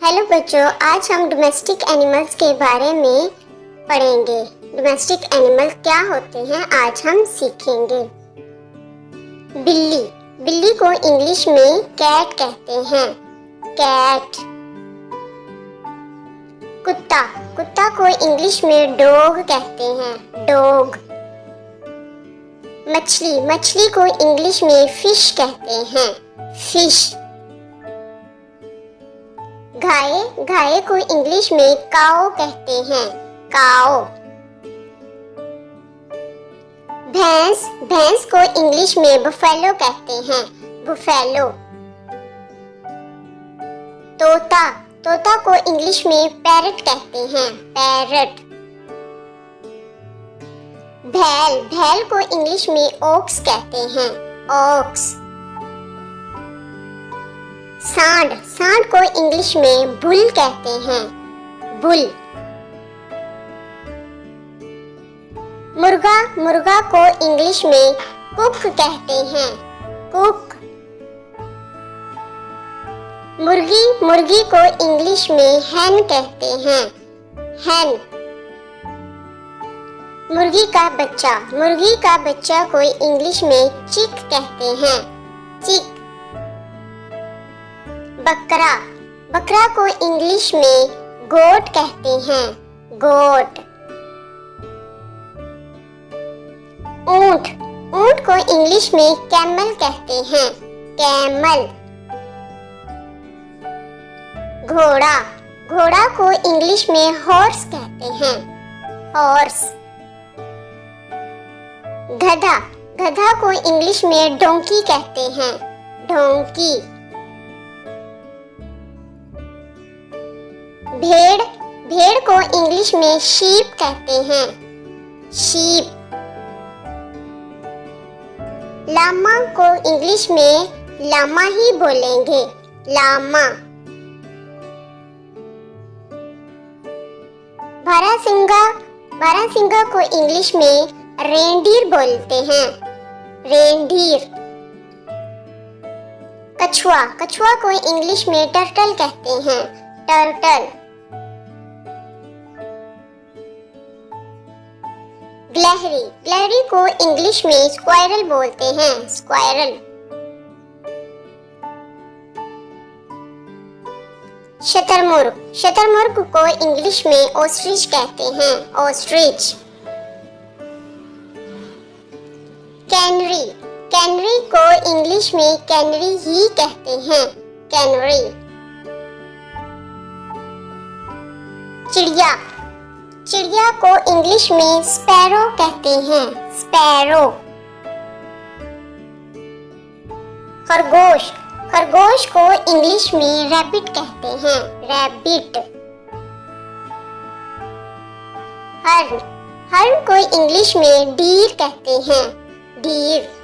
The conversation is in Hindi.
हेलो बच्चों, आज हम डोमेस्टिक एनिमल्स के बारे में पढ़ेंगे। डोमेस्टिक एनिमल क्या होते हैं आज हम सीखेंगे। बिल्ली, बिल्ली को इंग्लिश में कैट कहते हैं, कैट। कुत्ता, कुत्ता को इंग्लिश में डॉग कहते हैं, डॉग। मछली, मछली को इंग्लिश में फिश कहते हैं, फिश। गाय, गाय को इंग्लिश में काऊ कहते हैं, काऊ। भैंस, भैंस को इंग्लिश में बफेलो कहते हैं, बफेलो। तोता, तोता को इंग्लिश में पैरट कहते हैं, पैरट। बैल, बैल को इंग्लिश में ओक्स कहते हैं, ओक्स। सांड, सांड को इंग्लिश में बुल कहते हैं, बुल। मुर्गा, मुर्गा को इंग्लिश में कुक कहते हैं, कुक। मुर्गी, मुर्गी को इंग्लिश में हैन कहते हैं, हैन। मुर्गी का बच्चा, मुर्गी का बच्चा को इंग्लिश में चिक कहते हैं, चिक। बकरा, बकरा को इंग्लिश में गोट कहते हैं, गोट। ऊंट, ऊंट को इंग्लिश में कैमल कहते हैं, कैमल। घोड़ा, घोड़ा को इंग्लिश में हॉर्स कहते हैं, हॉर्स। गधा, गधा को इंग्लिश में डोंकी कहते हैं, डोंकी। भेड़, भेड़ को इंग्लिश में शीप कहते हैं, शीप। लामा को इंग्लिश में लामा ही बोलेंगे, लामा। बारहसिंगा, बारहसिंगा को इंग्लिश में रेंडीर बोलते हैं, रेंडीर। कछुआ, कछुआ को इंग्लिश में टर्टल कहते हैं, टर्टल। गिलहरी, गिलहरी को इंग्लिश में स्क्वायरल बोलते हैं, स्क्वायरल। शतरमुर्ग, शतरमुर्ग को इंग्लिश में ऑस्ट्रिच कहते हैं, ऑस्ट्रिच। कैनरी, कैनरी को इंग्लिश में कैनरी ही कहते हैं, कैनरी। चिड़िया, चिड़िया को इंग्लिश में स्पैरो कहते हैं, स्पैरो। खरगोश, खरगोश को इंग्लिश में रैबिट कहते हैं, रैबिट। हरण, हरण को इंग्लिश में डीर कहते हैं, डीर।